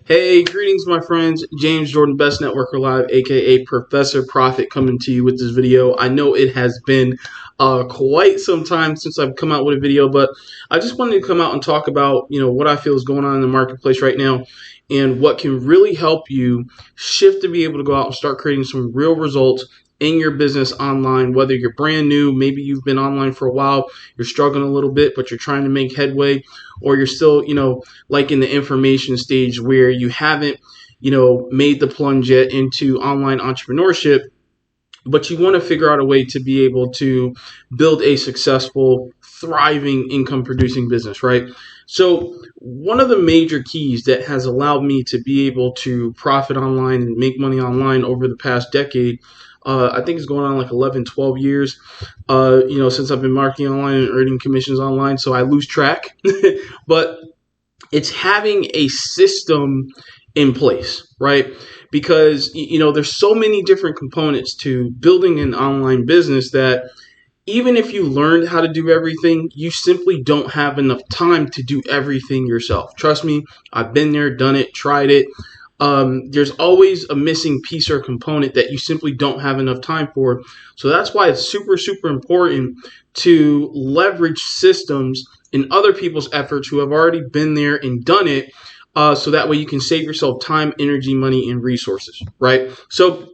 Hey, greetings, my friends. James Jordan, Best Networker Live, aka Professor Profit, coming to you with this video. I know it has been quite some time since I've come out with a video, but I just wanted to come out and talk about what I feel is going on in the marketplace right now and what can really help you shift to be able to go out and start creating some real results in your business online. Whether you're brand new, maybe you've been online for a while, you're struggling a little bit, but you're trying to make headway, or you're still like in the information stage where you haven't made the plunge yet into online entrepreneurship, but you want to figure out a way to be able to build a successful, thriving, income producing business, right? So one of the major keys that has allowed me to be able to profit online and make money online over the past decade, I think it's going on like 11, 12 years, since I've been marketing online and earning commissions online. So I lose track, but it's having a system in place, right? Because there's so many different components to building an online business that even if you learned how to do everything, you simply don't have enough time to do everything yourself. Trust me, I've been there, done it, tried it. There's always a missing piece or component that you simply don't have enough time for. So that's why it's super, super important to leverage systems and other people's efforts who have already been there and done it. So that way you can save yourself time, energy, money, and resources, right? So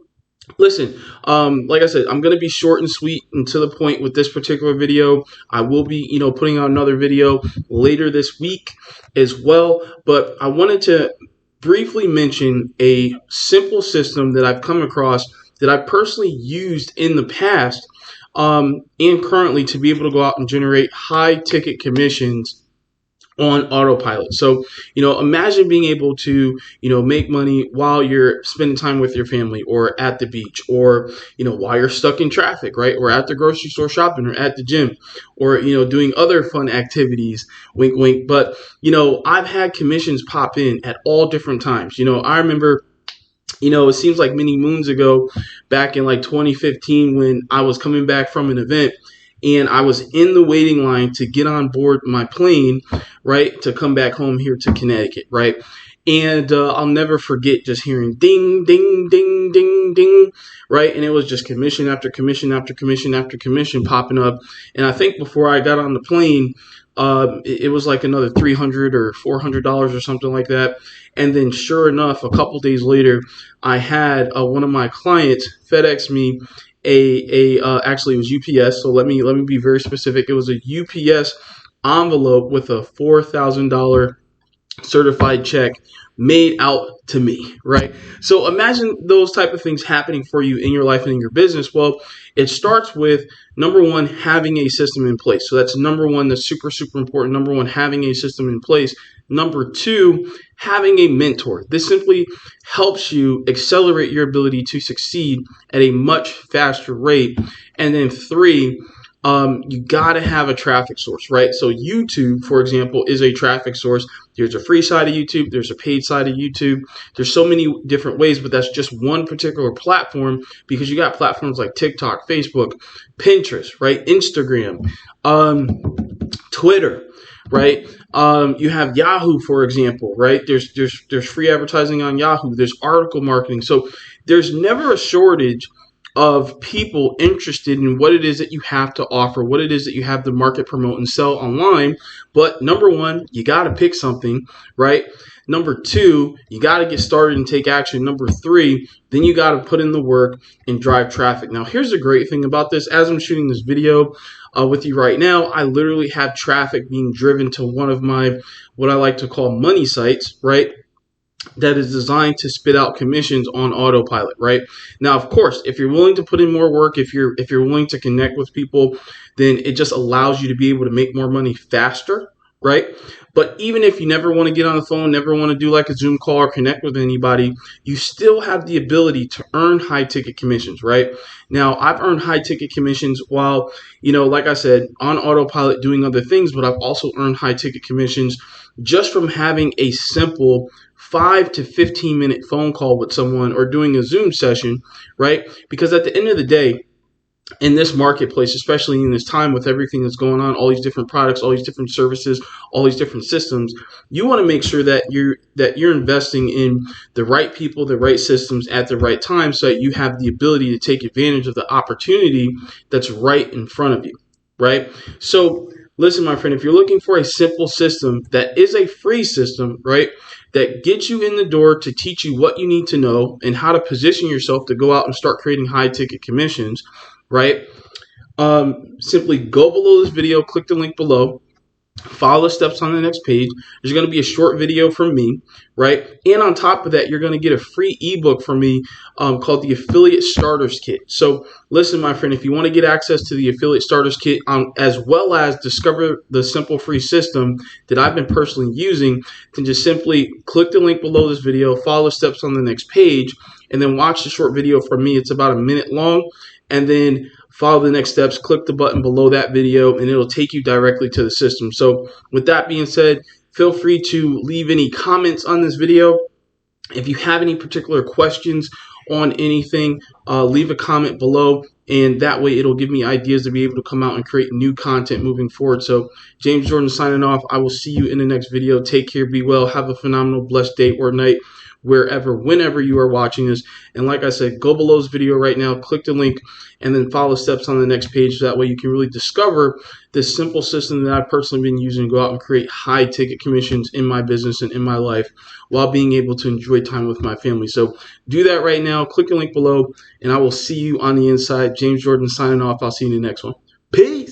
listen, like I said, I'm going to be short and sweet and to the point with this particular video. I will be, putting out another video later this week as well. But I wanted to briefly mention a simple system that I've come across that I've personally used in the past and currently to be able to go out and generate high ticket commissions on autopilot. So, imagine being able to, make money while you're spending time with your family or at the beach or, while you're stuck in traffic, right? Or at the grocery store shopping or at the gym or, doing other fun activities, wink, wink. But, I've had commissions pop in at all different times. I remember it seems like many moons ago back in like 2015 when I was coming back from an event and I was in the waiting line to get on board my plane, right, to come back home here to Connecticut, right? And I'll never forget just hearing ding, ding, ding, ding, ding, right? And it was just commission after commission after commission after commission popping up. And I think before I got on the plane, it was like another $300 or $400 or something like that. And then sure enough, a couple days later, I had one of my clients FedEx me actually it was UPS. So let me be very specific. It was a UPS envelope with a $4,000 certified check made out to me, right? So imagine those type of things happening for you in your life and in your business. Well, it starts with number one, having a system in place. So that's number one, that's super, super important. Number one, having a system in place. Number two, having a mentor. This simply helps you accelerate your ability to succeed at a much faster rate. And then three, you got to have a traffic source, right? So YouTube, for example, is a traffic source. There's a free side of YouTube. There's a paid side of YouTube. There's so many different ways, but that's just one particular platform because you got platforms like TikTok, Facebook, Pinterest, right? Instagram, Twitter, right? You have Yahoo, for example, right? There's free advertising on Yahoo. There's article marketing. So there's never a shortage of people interested in what it is that you have to offer, what it is that you have to market, promote, and sell online. But number one, you got to pick something, right? Number two, you got to get started and take action. Number three, then you got to put in the work and drive traffic. Now, here's the great thing about this. As I'm shooting this video with you right now, I literally have traffic being driven to one of my, what I like to call money sites, right? That is designed to spit out commissions on autopilot, right? Now, of course, if you're willing to put in more work, if you're willing to connect with people, then it just allows you to be able to make more money faster, right? But even if you never want to get on the phone, never want to do like a Zoom call or connect with anybody, you still have the ability to earn high ticket commissions, right? Now, I've earned high ticket commissions while, like I said, on autopilot doing other things, but I've also earned high ticket commissions just from having a simple 5 to 15 minute phone call with someone or doing a Zoom session, right? Because at the end of the day, in this marketplace, especially in this time with everything that's going on, all these different products, all these different services, all these different systems, you want to make sure that you're investing in the right people, the right systems at the right time, so that you have the ability to take advantage of the opportunity that's right in front of you, right? So listen, my friend, if you're looking for a simple system that is a free system, right, that gets you in the door to teach you what you need to know and how to position yourself to go out and start creating high ticket commissions, right? Simply go below this video, click the link below, follow the steps on the next page. There's going to be a short video from me, right? And on top of that, you're going to get a free ebook from me called the Affiliate Starters Kit. So listen, my friend, if you want to get access to the Affiliate Starters Kit, as well as discover the simple free system that I've been personally using, then just simply click the link below this video, follow the steps on the next page, and then watch the short video from me. It's about a minute long. And then follow the next steps, click the button below that video, and it'll take you directly to the system. So with that being said, feel free to leave any comments on this video. If you have any particular questions on anything, leave a comment below, and that way it'll give me ideas to be able to come out and create new content moving forward. So James Jordan signing off. I will see you in the next video. Take care, be well, have a phenomenal, blessed day or night, wherever, whenever you are watching this. And like I said, go below this video right now, click the link, and then follow steps on the next page. So that way you can really discover this simple system that I've personally been using to go out and create high ticket commissions in my business and in my life while being able to enjoy time with my family. So do that right now. Click the link below, and I will see you on the inside. James Jordan signing off. I'll see you in the next one. Peace.